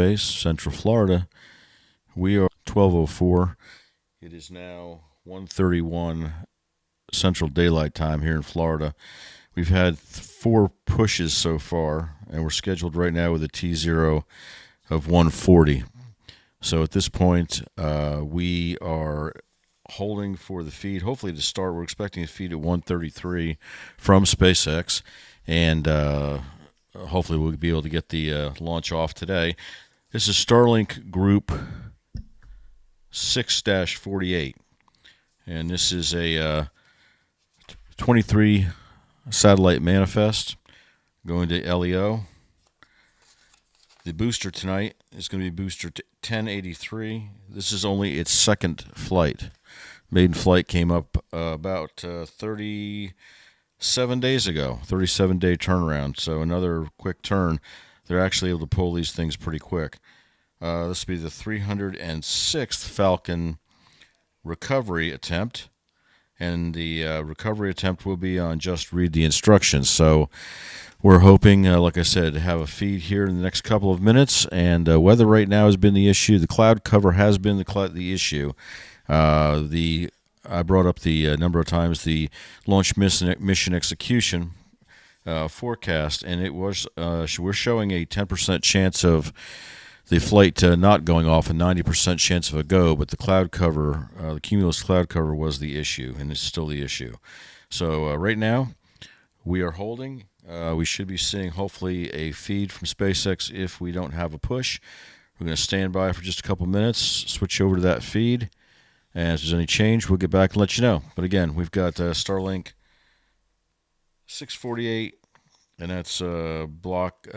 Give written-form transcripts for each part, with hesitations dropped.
Space, Central Florida. We are 12:04. It is now 1:31 Central Daylight Time here in Florida. We've had 4 pushes so far, and we're scheduled right now with a T0 of 140. So at this point, we are holding for the feed, hopefully to start. We're expecting a feed at 133 from SpaceX, and hopefully we'll be able to get the launch off today. This is Starlink Group 6-48, and this is a 23 satellite manifest going to LEO. The booster tonight is going to be booster 1083. This is only its second flight. Maiden flight came up about 37 days ago, 37-day turnaround, so another quick turn. They're actually able to pull these things pretty quick. This will be the 306th Falcon recovery attempt, and the recovery attempt will be on just read the instructions. So we're hoping, like I said, to have a feed here in the next couple of minutes, and weather right now has been the issue. The cloud cover has been the issue. I brought up the number of times the launch mission execution forecast, and it was we're showing a 10% chance of the flight not going off, a 90% chance of a go, but the cloud cover, the cumulus cloud cover was the issue, and it's still the issue. So right now we are holding. We should be seeing hopefully a feed from SpaceX if we don't have a push. We're going to stand by for just a couple minutes, switch over to that feed, and if there's any change, we'll get back and let you know. But again, we've got Starlink 648, and that's block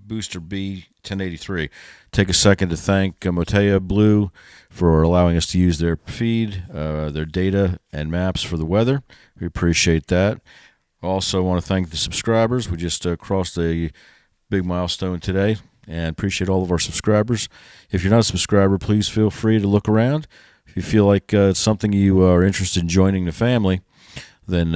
booster B 1083. Take a second to thank meteoblue for allowing us to use their feed, their data and maps for the weather. We appreciate that. Also want to thank the subscribers. We just crossed a big milestone today, and appreciate all of our subscribers. If you're not a subscriber, please feel free to look around. If you feel like it's something you are interested in joining the family, then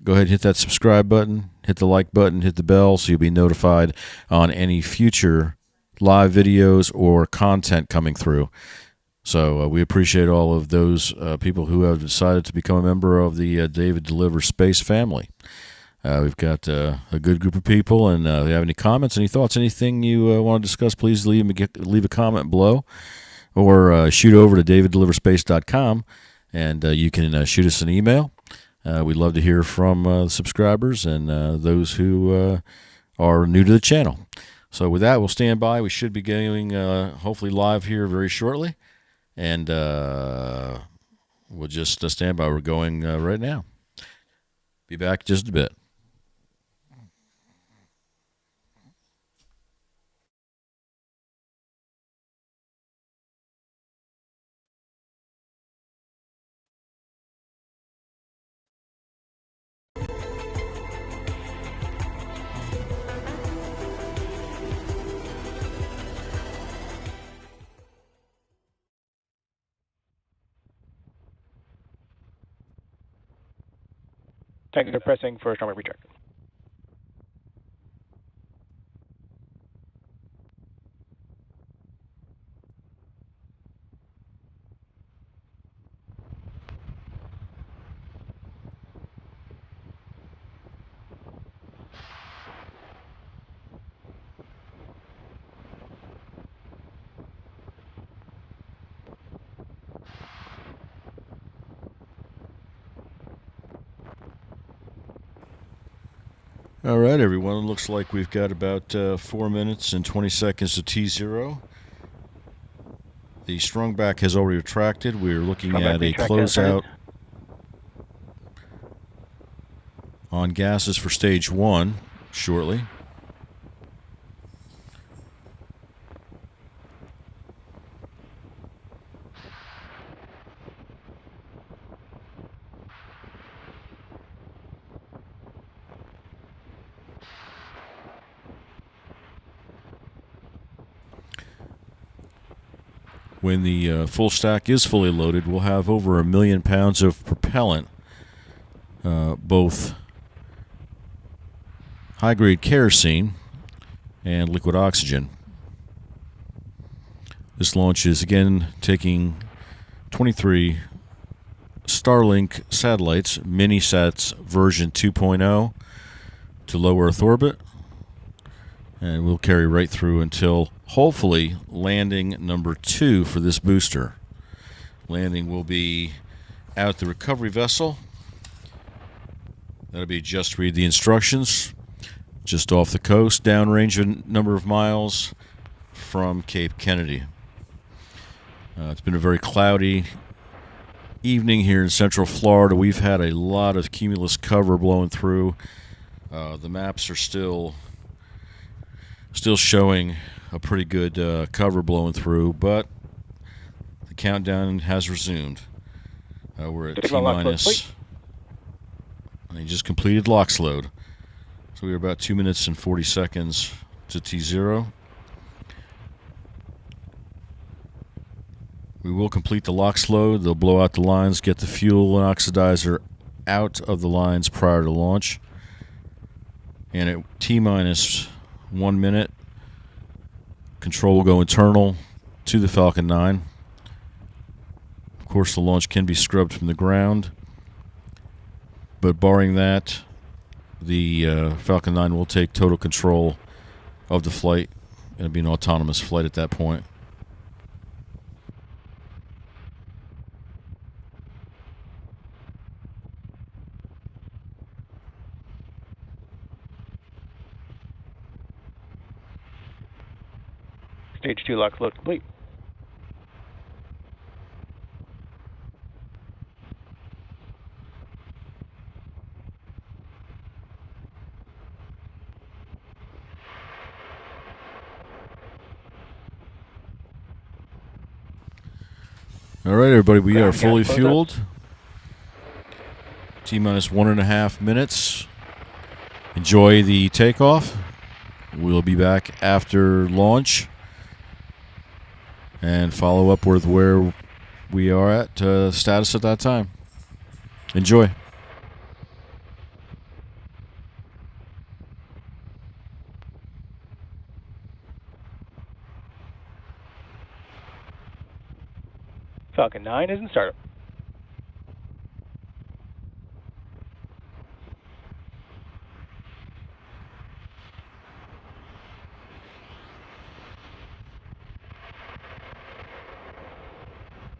go ahead and hit that subscribe button, hit the like button, hit the bell so you'll be notified on any future live videos or content coming through. So we appreciate all of those people who have decided to become a member of the David Delivers Space family. We've got a good group of people, and if you have any comments, any thoughts, anything you want to discuss, please leave a comment below, or shoot over to daviddeliverspace.com, and you can shoot us an email. We'd love to hear from subscribers and those who are new to the channel. So with that, we'll stand by. We should be going hopefully live here very shortly, and we'll just stand by. We're going right now. Be back just a bit. Thank you for pressing first number recheck. All right, everyone. Looks like we've got about 4 minutes and 20 seconds to T0. The strong back has already retracted. We're looking at a closeout on gases for stage 1 shortly. When the full stack is fully loaded, we'll have over 1 million pounds of propellant, both high-grade kerosene and liquid oxygen. This launch is again taking 23 Starlink satellites, Minisats version 2.0, to low Earth orbit. And we'll carry right through until hopefully landing number 2 for this booster. Landing will be out the recovery vessel. That'll be just read the instructions. Just off the coast, downrange a number of miles from Cape Kennedy. It's been a very cloudy evening here in Central Florida. We've had a lot of cumulus cover blowing through. The maps are still showing a pretty good cover blowing through, but the countdown has resumed. We're at T-minus. He just completed LOX load. So we are about 2 minutes and 40 seconds to T0. We will complete the LOX load. They'll blow out the lines, get the fuel and oxidizer out of the lines prior to launch. And at T-minus 1 minute, control will go internal to the Falcon 9. Of course, the launch can be scrubbed from the ground, but barring that, the Falcon 9 will take total control of the flight, and it'll be an autonomous flight at that point. Stage 2 LOX load complete. All right, everybody, we Ground are fully gas fueled. T-minus 1.5 minutes. Enjoy the takeoff. We'll be back after launch and follow up with where we are at status at that time. Enjoy. Falcon 9 is in startup.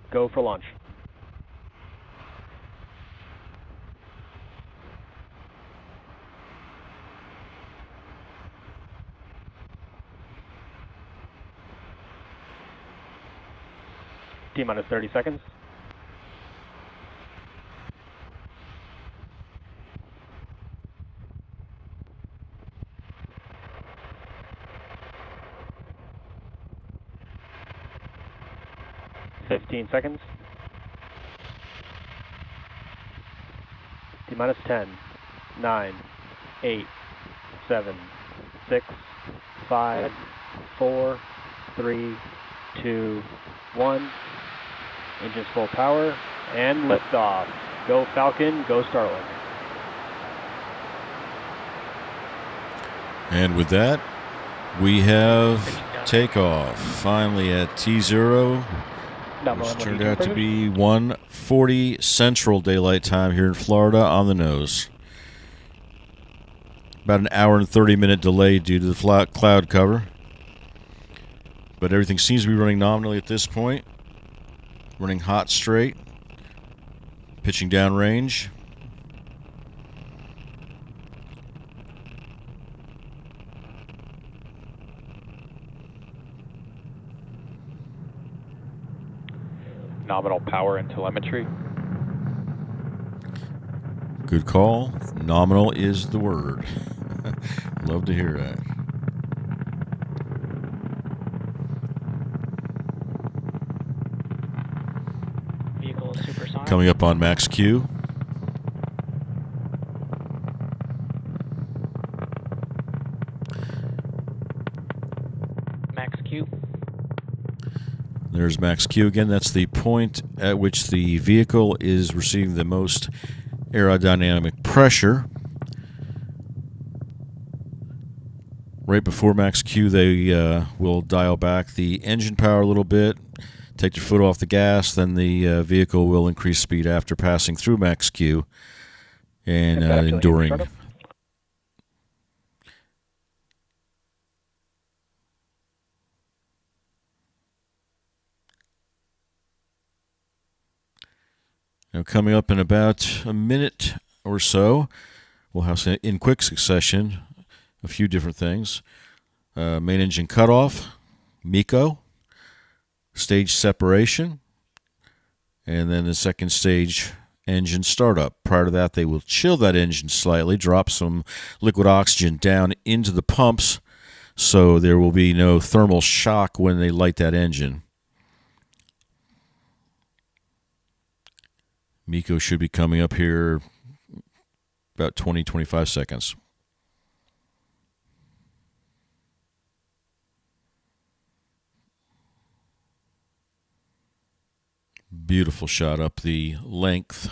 Go for launch. T-minus 30 seconds. Fifteen seconds. T-minus 10, 9, 8, 7, 6, 5, 4, 3, 2, 1. Engines full power and liftoff. Go Falcon, go Starlink. And with that, we have takeoff. Finally at T0, which turned out to be 1:40 Central Daylight Time here in Florida on the nose. About an hour and 30-minute delay due to the flat cloud cover. But everything seems to be running nominally at this point. Running hot straight. Pitching down range. Nominal power and telemetry. Good call. Nominal is the word. Love to hear that. Vehicle is supersonic. Coming up on max Q. Max Q. There's max Q again. That's the point at which the vehicle is receiving the most aerodynamic pressure. Right before max Q, they will dial back the engine power a little bit, take your foot off the gas, then the vehicle will increase speed after passing through max Q and enduring. Now, coming up in about a minute or so, we'll have in quick succession a few different things. Main engine cutoff, MECO, stage separation, and then the second stage engine startup. Prior to that, they will chill that engine slightly, drop some liquid oxygen down into the pumps so there will be no thermal shock when they light that engine. MECO should be coming up here about 20-25 seconds. Beautiful shot up the length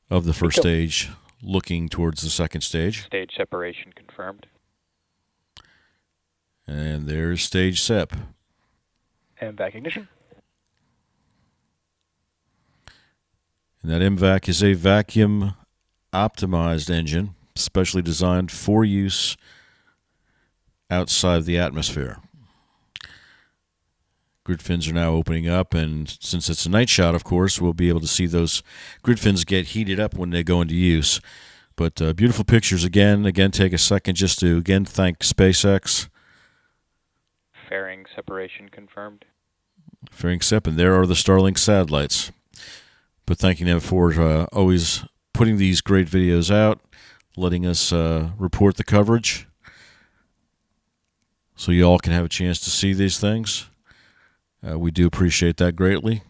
of the first stage, looking towards the second stage. Stage separation confirmed. And there's stage sep. MVAC ignition. And that MVAC is a vacuum optimized engine, specially designed for use outside of the atmosphere. Grid fins are now opening up, and since it's a night shot, of course, we'll be able to see those grid fins get heated up when they go into use. But beautiful pictures again. Again, take a second just to, again, thank SpaceX. Fairing separation confirmed. Fairing sep, and there are the Starlink satellites. But thanking them for always putting these great videos out, letting us report the coverage so you all can have a chance to see these things. We do appreciate that greatly.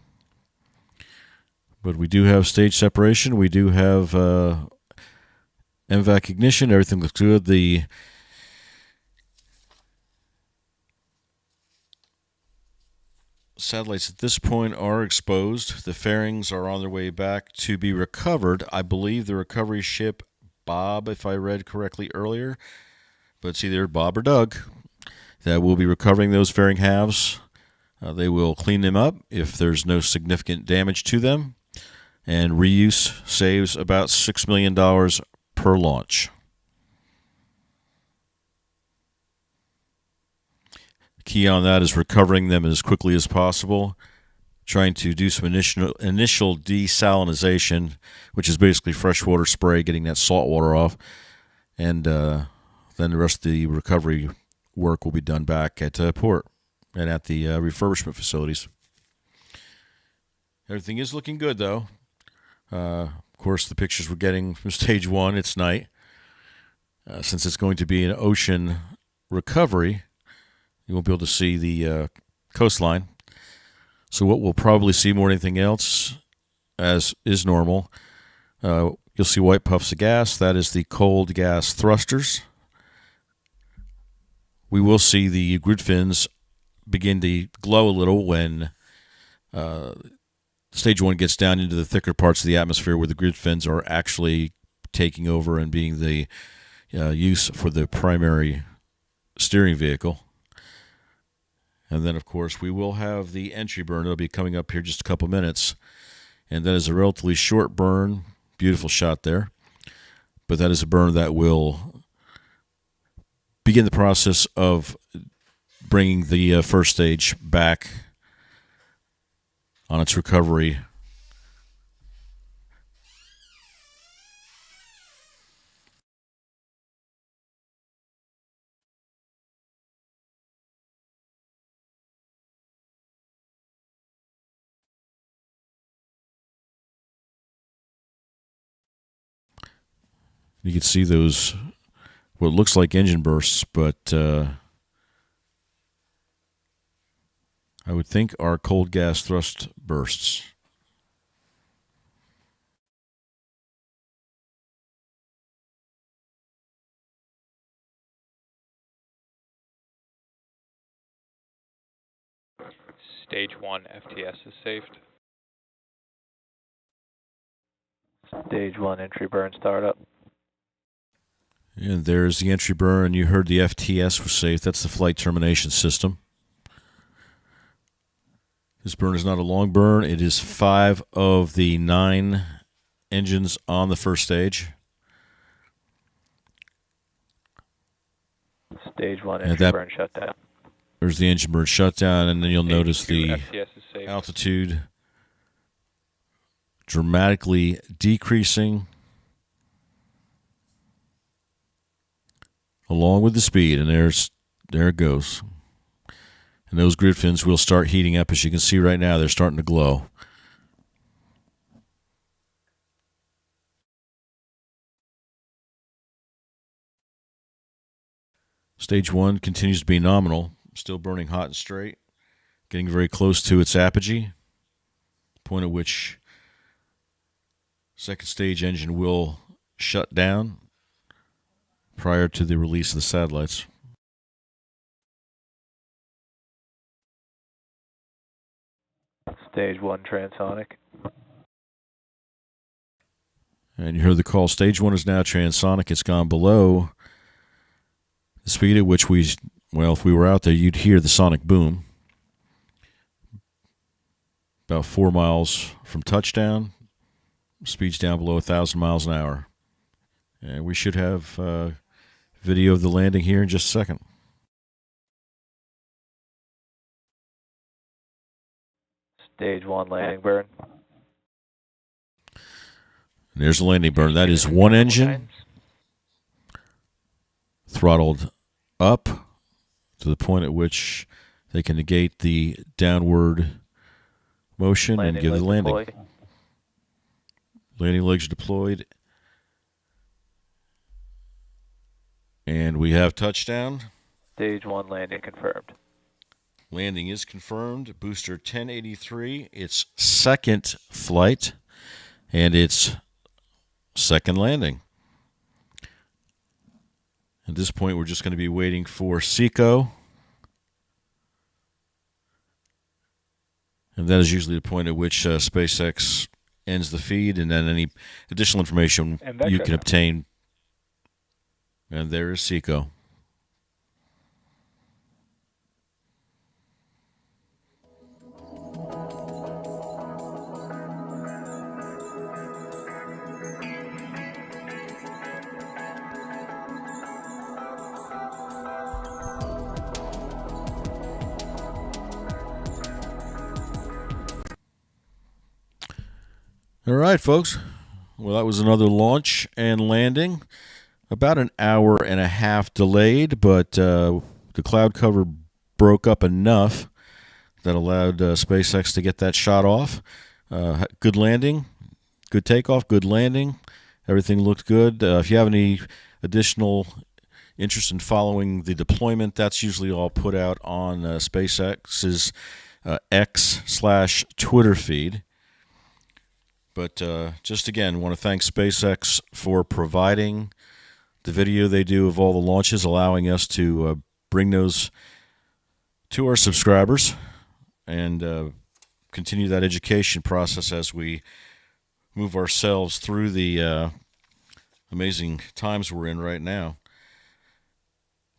But we do have stage separation. We do have MVAC ignition. Everything looks good. The satellites at this point are exposed. The fairings are on their way back to be recovered. I believe the recovery ship, Bob, if I read correctly earlier, but it's either Bob or Doug, that will be recovering those fairing halves. They will clean them up if there's no significant damage to them, and reuse saves about $6 million per launch. Key on that is recovering them as quickly as possible, trying to do some initial desalinization, which is basically freshwater spray, getting that salt water off, and then the rest of the recovery work will be done back at port and at the refurbishment facilities. Everything is looking good, though. Of course, the pictures we're getting from stage one, it's night. Since it's going to be an ocean recovery, you won't be able to see the coastline. So what we'll probably see more than anything else, as is normal, you'll see white puffs of gas. That is the cold gas thrusters. We will see the grid fins begin to glow a little when stage one gets down into the thicker parts of the atmosphere where the grid fins are actually taking over and being the use for the primary steering vehicle. And then, of course, we will have the entry burn. It'll be coming up here just a couple minutes. And that is a relatively short burn. Beautiful shot there. But that is a burn that will begin the process of bringing the first stage back on its recovery. You can see those, what looks like engine bursts, but I would think are cold gas thrust bursts. Stage 1 FTS is saved. Stage 1 entry burn startup. And there's the entry burn. You heard the FTS was safe. That's the flight termination system. This burn is not a long burn. It is 5 of the 9 engines on the first stage. Stage 1 entry burn shutdown. There's the engine burn shutdown, and then you'll notice the FTS is safe. altitude dramatically decreasing along with the speed, and there it goes. And those grid fins will start heating up. As you can see right now, they're starting to glow. Stage 1 continues to be nominal, still burning hot and straight, getting very close to its apogee, point at which second stage engine will shut down prior to the release of the satellites. Stage 1 transonic. And you heard the call. Stage 1 is now transonic. It's gone below the speed at which if we were out there, you'd hear the sonic boom. About 4 miles from touchdown. Speed's down below 1,000 miles an hour. And we should have video of the landing here in just a second. Stage 1 landing burn. And there's the landing burn. That is one engine throttled up to the point at which they can negate the downward motion and give the landing. Deployed. Landing legs are deployed. And we have touchdown. Stage 1 landing confirmed. Landing is confirmed. Booster 1083, its second flight and its second landing. At this point, we're just going to be waiting for SECO. And that is usually the point at which SpaceX ends the feed, and then any additional information you can obtain. And there is SECO. All right, folks. Well, that was another launch and landing. About an hour and a half delayed, but the cloud cover broke up enough that allowed SpaceX to get that shot off. Good landing, good takeoff, good landing. Everything looked good. If you have any additional interest in following the deployment, that's usually all put out on SpaceX's X/Twitter feed. But just again, want to thank SpaceX for providing the video they do of all the launches, allowing us to bring those to our subscribers and continue that education process as we move ourselves through the amazing times we're in right now.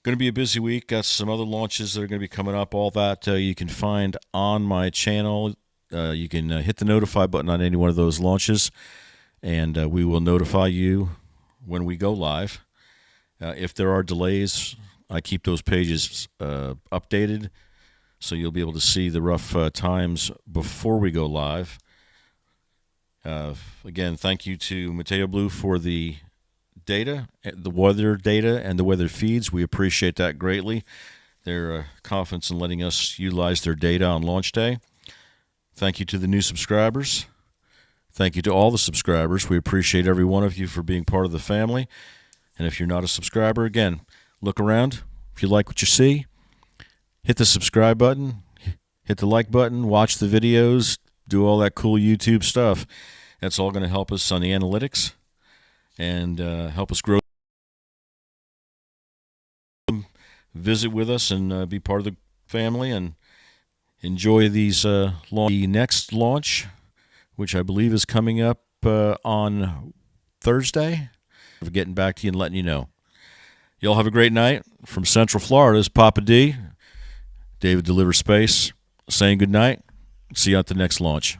Going to be a busy week. Got some other launches that are going to be coming up. All that you can find on my channel. You can hit the notify button on any one of those launches, and we will notify you when we go live. If there are delays, I keep those pages updated, so you'll be able to see the rough times before we go live. Again, thank you to meteoblue for the data, the weather data, and the weather feeds. We appreciate that greatly. Their confidence in letting us utilize their data on launch day. Thank you to the new subscribers. Thank you to all the subscribers. We appreciate every one of you for being part of the family. And if you're not a subscriber, again, look around. If you like what you see, hit the subscribe button, hit the like button, watch the videos, do all that cool YouTube stuff. That's all going to help us on the analytics and help us grow. Visit with us and be part of the family and enjoy these the next launch, which I believe is coming up on Thursday. For getting back to you and letting you know. Y'all have a great night. From Central Florida is Papa D. David Delivers Space. Saying good night. See you at the next launch.